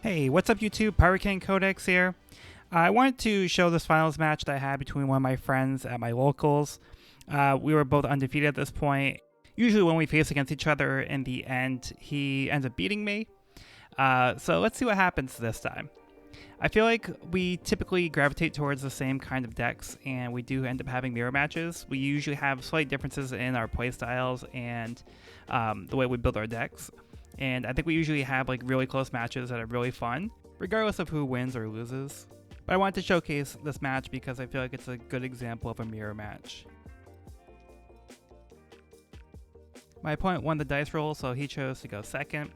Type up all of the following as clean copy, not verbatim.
Hey, what's up YouTube? Hurricane Codex here. I wanted to show this finals match that I had between one of my friends at my locals. We were both undefeated at this point. Usually when we face against each other in the end, he ends up beating me. So let's see what happens this time. I feel like we typically gravitate towards the same kind of decks, and we do end up having mirror matches. We usually have slight differences in our playstyles and the way we build our decks. And I think we usually have like really close matches that are really fun, regardless of who wins or loses. But I wanted to showcase this match because I feel like it's a good example of a mirror match. My opponent won the dice roll, so he chose to go second,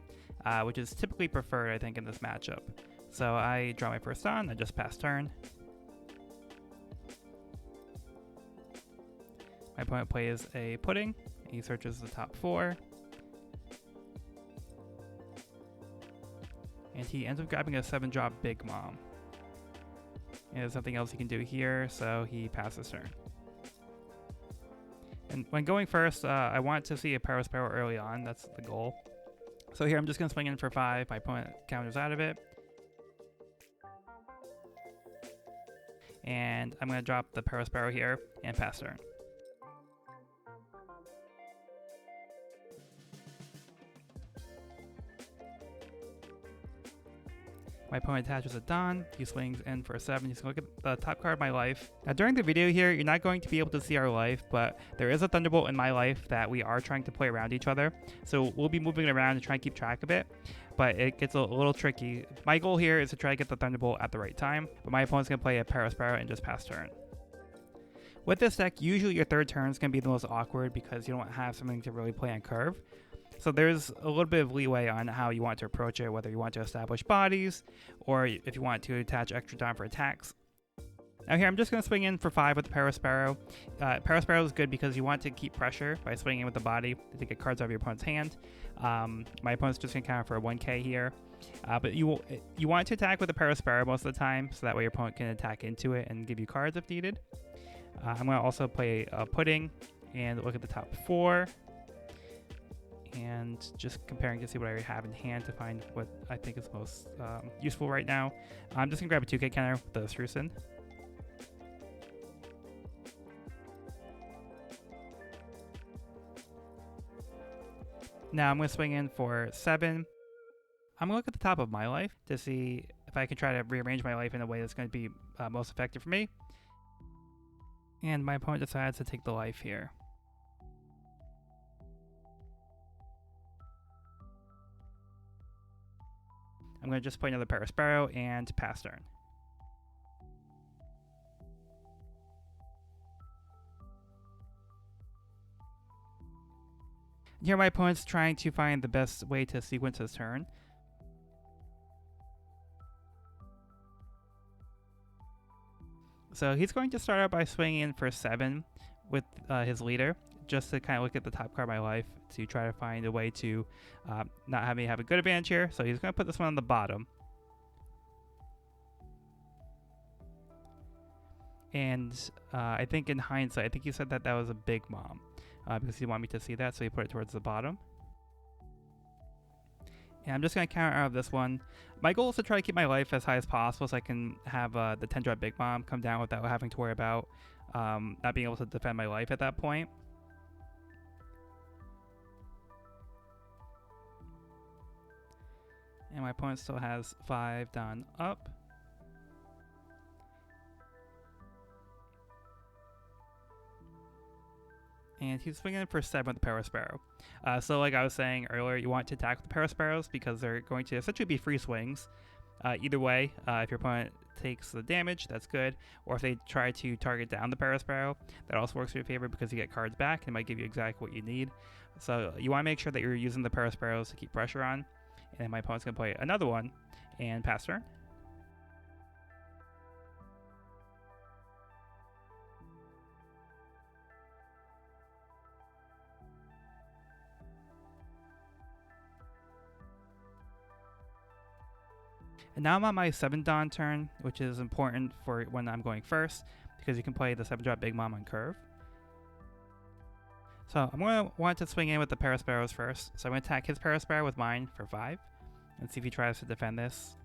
which is typically preferred, I think, in this matchup. So I draw my first on, I just pass turn. My opponent plays a pudding, he searches the top four. And he ends up grabbing a 7-drop Big Mom. And there's nothing else he can do here, so he passes turn. And when going first, I want to see a Power Sparrow early on, that's the goal. So here I'm just going to swing in for 5, my opponent counters out of it. And I'm going to drop the Power Sparrow here and pass turn. My opponent attaches a Dawn, he swings in for a 7, he's going to look at the top card of my life. Now during the video here, you're not going to be able to see our life, but there is a Thunderbolt in my life that we are trying to play around each other. So we'll be moving it around and try and keep track of it, but it gets a little tricky. My goal here is to try to get the Thunderbolt at the right time, but my opponent's going to play a Power Sparrow and just pass turn. With this deck, usually your third turn is going to be the most awkward because you don't have something to really play on curve. So there's a little bit of leeway on how you want to approach it, whether you want to establish bodies or if you want to attach extra Dawn for attacks. Now here I'm just going to swing in for 5 with the Power Sparrow. Power Sparrow is good because you want to keep pressure by swinging in with the body to get cards out of your opponent's hand. My opponent's just going to counter for a 1k here. But you want to attack with the Power Sparrow most of the time, so that way your opponent can attack into it and give you cards if needed. I'm going to also play a Pudding and look at the top 4. And just comparing to see what I already have in hand to find what I think is most useful right now. I'm just going to grab a 2k counter with the Strucin. Now I'm going to swing in for 7. I'm going to look at the top of my life to see if I can try to rearrange my life in a way that's going to be most effective for me. And my opponent decides to take the life here. I'm going to just play another Power Sparrow and pass turn. Here my opponent's trying to find the best way to sequence his turn. So he's going to start out by swinging in for 7 with his leader, just to kind of look at the top card of my life to try to find a way to not have me have a good advantage here. So he's going to put this one on the bottom. And I think in hindsight, I think he said that that was a Big Mom because he wanted me to see that, so he put it towards the bottom. And I'm just going to counter out of this one. My goal is to try to keep my life as high as possible so I can have the 10-drop Big Mom come down without having to worry about not being able to defend my life at that point. And my opponent still has 5 down up. And he's swinging in for 7 with the Power Sparrow. So like I was saying earlier, you want to attack with the Power Sparrows because they're going to essentially be free swings. Either way, if your opponent takes the damage, that's good. Or if they try to target down the Power Sparrow, that also works in your favor because you get cards back and it might give you exactly what you need. So you want to make sure that you're using the Power Sparrows to keep pressure on. And my opponent's going to play another one and pass turn. And now I'm on my 7 Dawn turn, which is important for when I'm going first, because you can play the 7-drop Big Mom on curve. So I'm going to want to swing in with the Parasparrows first. So I'm going to attack his Parasparrow with mine for 5 and see if he tries to defend this.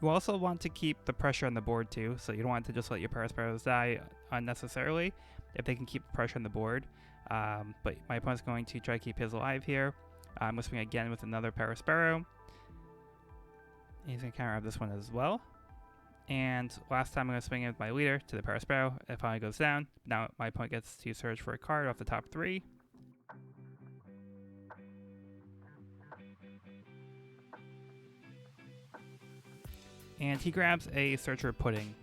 You also want to keep the pressure on the board too, so you don't want to just let your Parasparrows die unnecessarily if they can keep the pressure on the board. But my opponent's going to try to keep his alive here. I'm going to swing again with another Parasparrow. He's going to counter up this one as well. And last time I'm going to swing in with my leader to the Parasparrow. It finally goes down. Now my opponent gets to search for a card off the top 3. And he grabs a Searcher Pudding.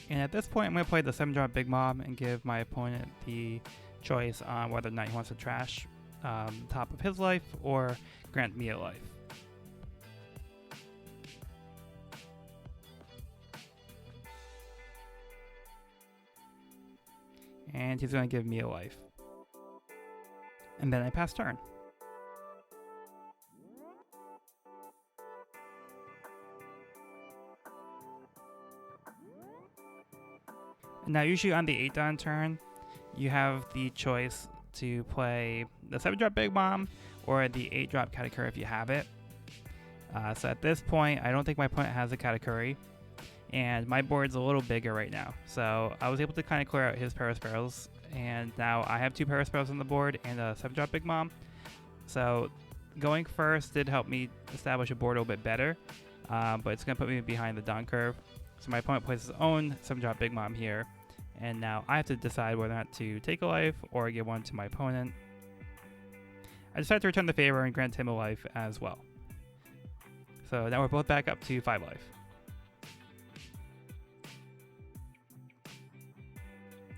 And at this point, I'm going to play the 7-drop Big Mom and give my opponent the choice on whether or not he wants to trash top of his life or grant me a life. And he's going to give me a life. And then I pass turn. Now, usually on the 8-Don turn, you have the choice to play the 7-drop Big Mom or the 8-drop Katakuri if you have it. So at this point, I don't think my opponent has a Katakuri, and my board's a little bigger right now. So I was able to kind of clear out his Parasparrows, and now I have 2 Parasparrows on the board and a 7-drop Big Mom. So going first did help me establish a board a little bit better, but it's going to put me behind the Don curve. So my opponent plays his own 7-drop Big Mom here, and now I have to decide whether or not to take a life or give one to my opponent. I decided to return the favor and grant him a life as well. So now we're both back up to 5 life.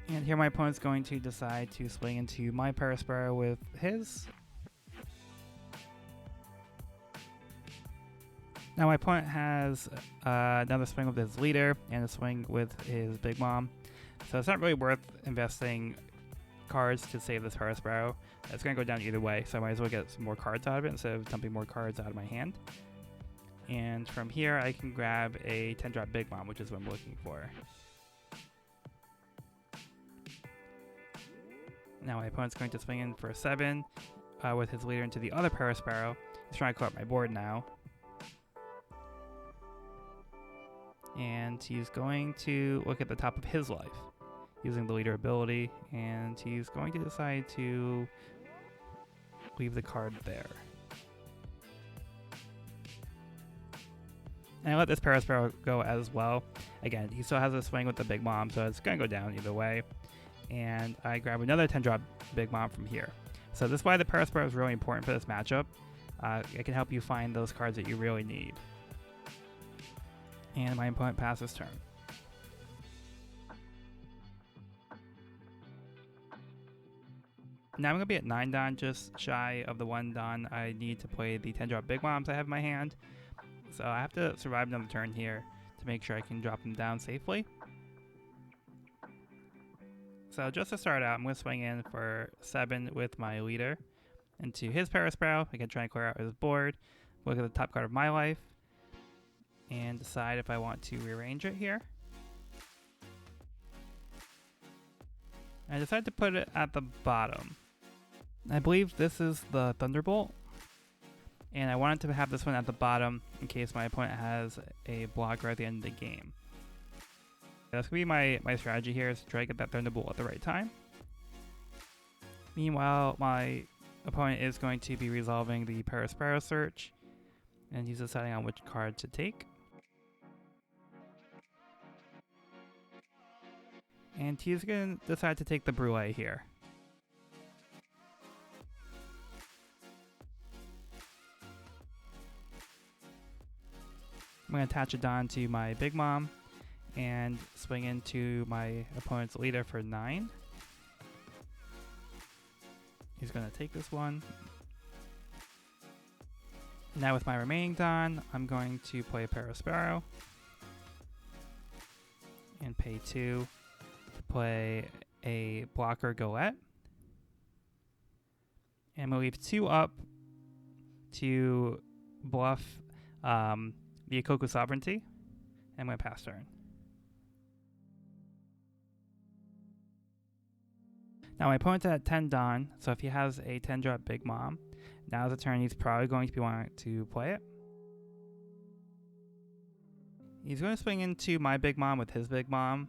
And here my opponent's going to decide to swing into my Parasparrow with his. Now my opponent has another swing with his leader and a swing with his Big Mom. So it's not really worth investing cards to save this Parasparrow. It's going to go down either way, so I might as well get some more cards out of it instead of dumping more cards out of my hand. And from here I can grab a 10-drop Big Mom, which is what I'm looking for. Now my opponent's going to swing in for a 7 with his leader into the other Parasparrow. He's trying to clear up my board now. And he's going to look at the top of his life using the leader ability, and he's going to decide to leave the card there. And I let this Parasparrow go as well. Again, he still has a swing with the Big Mom, so it's going to go down either way. And I grab another 10-drop Big Mom from here. So this is why the Parasparrow is really important for this matchup. It can help you find those cards that you really need. And my opponent passes turn. Now I'm going to be at 9 Don, just shy of the 1 Don I need to play the 10-drop Big Moms I have in my hand. So I have to survive another turn here to make sure I can drop them down safely. So just to start out, I'm going to swing in for 7 with my leader into his Parasparrow. I can try and clear out his board, look at the top card of my life, and decide if I want to rearrange it here. I decided to put it at the bottom. I believe this is the Thunderbolt, and I wanted to have this one at the bottom in case my opponent has a blocker at the end of the game. That's going to be my strategy here, is to try to get that Thunderbolt at the right time. Meanwhile, my opponent is going to be resolving the Parasparrow search, and he's deciding on which card to take. And he's going to decide to take the Brule here. I'm going to attach a Don to my Big Mom and swing into my opponent's leader for 9. He's going to take this one. Now with my remaining Don, I'm going to play a Parasparrow and pay 2 to play a blocker Golette. And I'm going to leave 2 up to bluff the Ikoku Sovereignty. I'm going to pass turn. Now my opponent's at 10 Don, so if he has a 10-drop Big Mom, Now's the turn he's probably going to be wanting to play it. He's going to swing into my big mom with his big mom,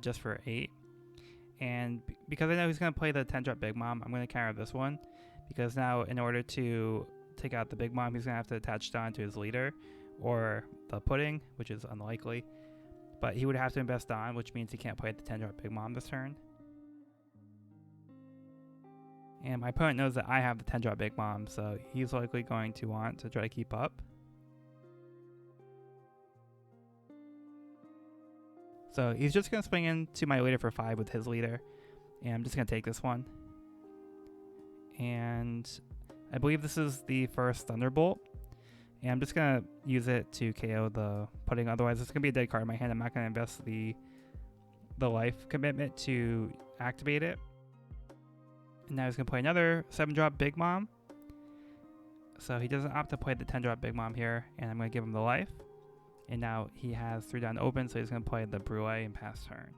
just for 8. And because I know he's going to play the 10-drop big mom, I'm going to counter this one. Because now, in order to take out the big mom, he's going to have to attach Don to his leader, or the pudding, which is unlikely. But he would have to invest Don, which means he can't play the 10-drop big mom this turn. And my opponent knows that I have the 10-drop big mom, so he's likely going to want to try to keep up. So he's just going to swing into my leader for 5 with his leader. And I'm just going to take this one. And I believe this is the first Thunderbolt. And I'm just going to use it to KO the pudding. Otherwise, it's going to be a dead card in my hand. I'm not going to invest the life commitment to activate it. And now he's going to play another 7-drop Big Mom. So he doesn't opt to play the 10-drop Big Mom here. And I'm going to give him the life. And now he has 3 down open, so he's going to play the Brulee and pass turn.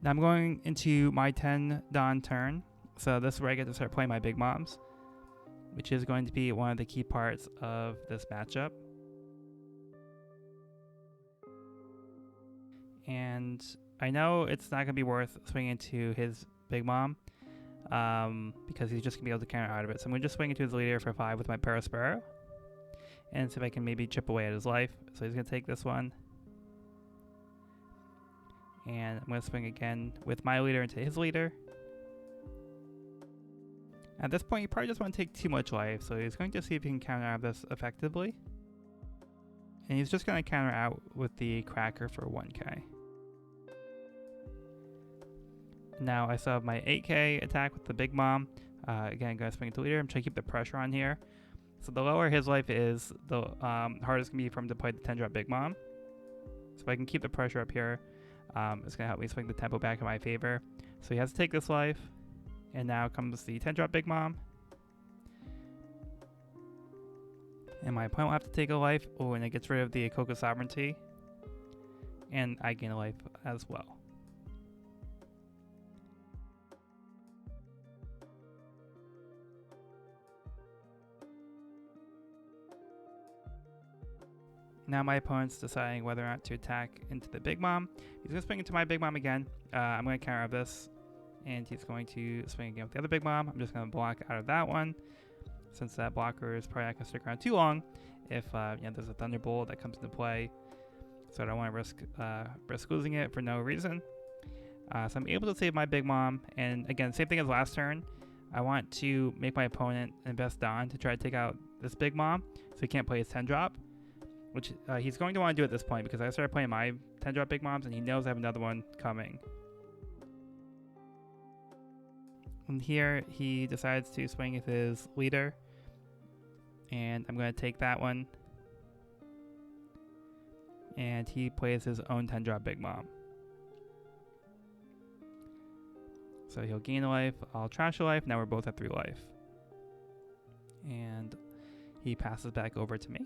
Now I'm going into my 10 Don turn. So this is where I get to start playing my Big Moms, which is going to be one of the key parts of this matchup. And I know it's not going to be worth swinging into his Big Mom, because he's just going to be able to counter out of it. So I'm going to just swing into his leader for 5 with my Parasparrow, and see if I can maybe chip away at his life. So he's going to take this one. And I'm going to swing again with my leader into his leader. At this point, you probably just want to take too much life, so he's going to see if he can counter out of this effectively. And he's just going to counter out with the Cracker for 1k. Now I still have my 8k attack with the Big Mom. Again, I'm going to swing into leader. I'm trying to keep the pressure on here. So the lower his life is, the harder it's going to be for him to play the 10-drop Big Mom. So if I can keep the pressure up here, it's going to help me swing the tempo back in my favor. So he has to take this life. And now comes the 10-drop Big Mom. And my opponent will have to take a life. Oh, and it gets rid of the Coco Sovereignty. And I gain a life as well. Now my opponent's deciding whether or not to attack into the Big Mom. He's going to swing into my Big Mom again. I'm going to counter up this. And he's going to swing again with the other Big Mom. I'm just going to block out of that one, since that blocker is probably not going to stick around too long if there's a Thunderbolt that comes into play. So I don't want to risk losing it for no reason. So I'm able to save my Big Mom. And again, same thing as last turn. I want to make my opponent invest Don to try to take out this Big Mom, so he can't play his 10-drop, which he's going to want to do at this point because I started playing my 10-drop Big Moms and he knows I have another one coming. And here he decides to swing with his leader, and I'm going to take that one. And he plays his own 10-drop Big Mom. So he'll gain a life, I'll trash a life, now we're both at 3 life. And he passes back over to me.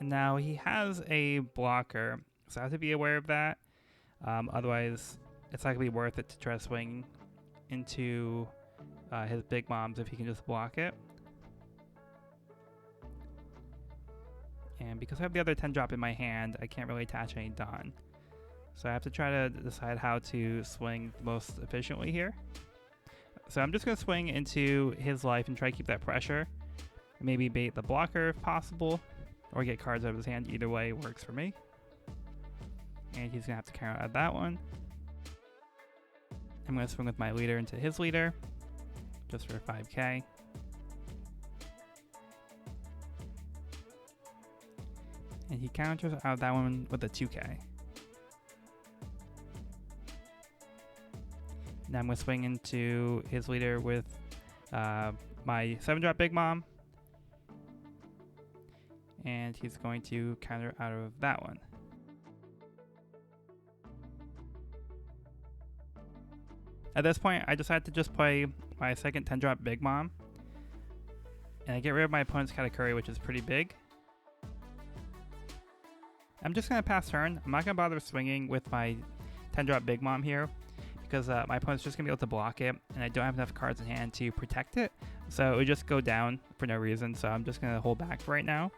And now he has a blocker, so I have to be aware of that. Otherwise, it's not going to be worth it to try to swing into his Big Moms if he can just block it. And because I have the other 10-drop in my hand, I can't really attach any Don. So I have to try to decide how to swing most efficiently here. So I'm just going to swing into his life and try to keep that pressure. Maybe bait the blocker if possible, or get cards out of his hand. Either way works for me. And he's going to have to counter out that one. I'm going to swing with my leader into his leader, just for 5k. And he counters out that one with a 2k. Now I'm going to swing into his leader with my 7-drop Big Mom. And he's going to counter out of that one. At this point, I decided to just play my second 10-drop Big Mom. And I get rid of my opponent's Katakuri, which is pretty big. I'm just going to pass turn. I'm not going to bother swinging with my 10-drop Big Mom here because my opponent's just going to be able to block it, and I don't have enough cards in hand to protect it. So it would just go down for no reason, so I'm just going to hold back for right now.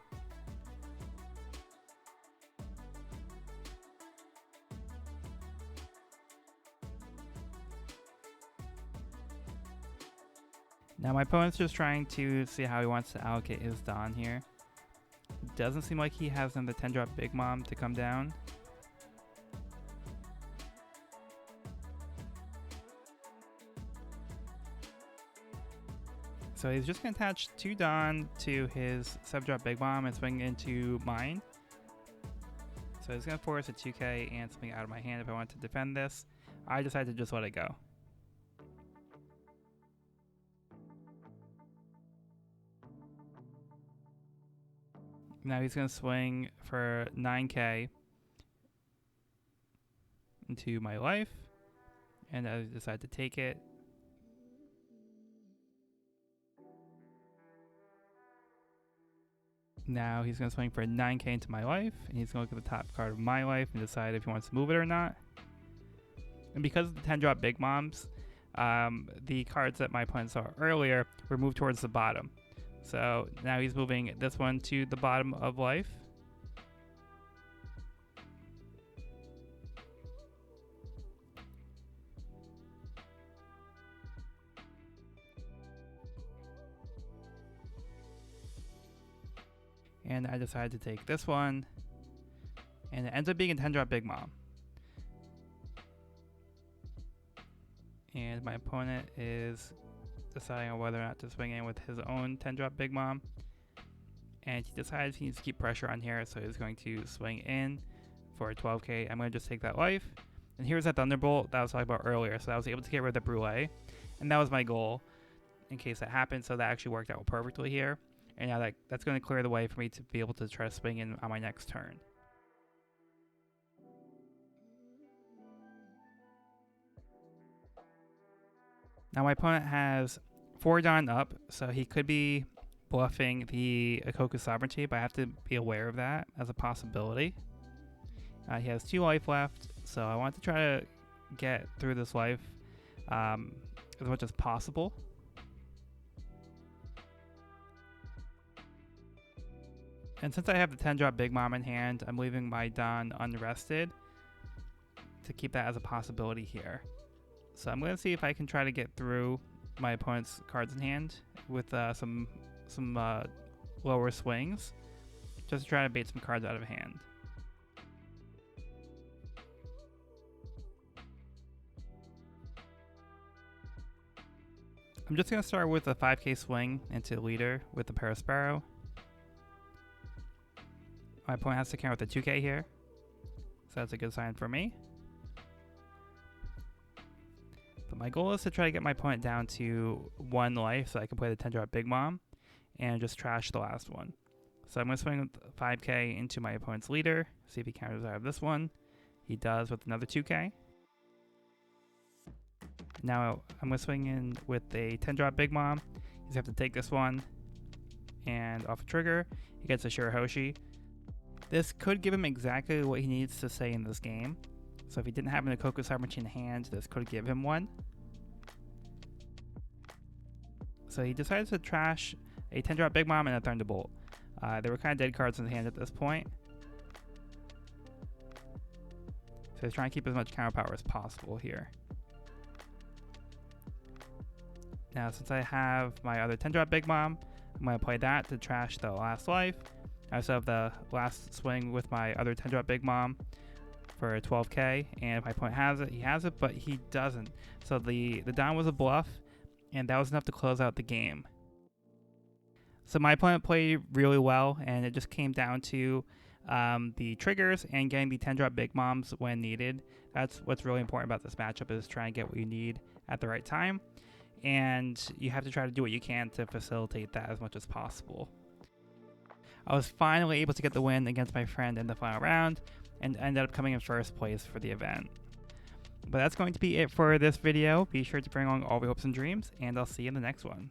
Now my opponent's just trying to see how he wants to allocate his Don here. Doesn't seem like he has another 10-drop Big Mom to come down. So he's just going to attach 2 Don to his 7-drop Big Mom and swing into mine. So he's going to force a 2k and something out of my hand if I want to defend this. I decided to just let it go. Now he's going to swing for 9k into my life, and I decide to take it. Now he's going to swing for 9k into my life, and he's going to look at the top card of my life and decide if he wants to move it or not. And because of the 10-drop Big Moms, the cards that my opponent saw earlier were moved towards the bottom. So now he's moving this one to the bottom of life. And I decided to take this one, and it ends up being a 10-drop Big Mom. And my opponent is deciding on whether or not to swing in with his own 10-drop Big Mom. And he decides he needs to keep pressure on here, so he's going to swing in for 12k. I'm going to just take that life. And here's that Thunderbolt that I was talking about earlier. So I was able to get rid of the Brûlée. And that was my goal in case that happened. So that actually worked out perfectly here. And now that's going to clear the way for me to be able to try to swing in on my next turn. Now my opponent has 4 Don up, so he could be bluffing the Ikoku Sovereignty, but I have to be aware of that as a possibility. He has 2 life left, so I want to try to get through this life as much as possible. And since I have the 10-drop Big Mom in hand, I'm leaving my Don unrested to keep that as a possibility here. So I'm going to see if I can try to get through my opponent's cards in hand with some lower swings, just to try to bait some cards out of hand. I'm just going to start with a 5k swing into leader with the Parasparrow. My opponent has to counter with a 2k here, so that's a good sign for me. But my goal is to try to get my opponent down to 1 life so I can play the 10-drop Big Mom and just trash the last one. So I'm going to swing with 5k into my opponent's leader, see if he counters out of this one. He does with another 2k. Now I'm going to swing in with a 10-drop Big Mom. He's going to have to take this one, and off a trigger, he gets a Shirahoshi. This could give him exactly what he needs to stay in this game. So if he didn't have an Ikoku Sovereignty in hand, this could give him one. So he decides to trash a 10-drop Big Mom and a Thunderbolt. They were kind of dead cards in his hand at this point. So he's trying to keep as much counter power as possible here. Now since I have my other 10-drop Big Mom, I'm going to play that to trash the last life. I also have the last swing with my other 10-drop Big Mom for a 12k, and if my opponent has it, he has it, but he doesn't. So the Don was a bluff, and that was enough to close out the game. So my opponent played really well, and it just came down to the triggers and getting the 10-drop Big Moms when needed. That's what's really important about this matchup, is trying to get what you need at the right time, and you have to try to do what you can to facilitate that as much as possible. I was finally able to get the win against my friend in the final round, and ended up coming in first place for the event. But that's going to be it for this video. Be sure to bring along all your hopes and dreams, and I'll see you in the next one.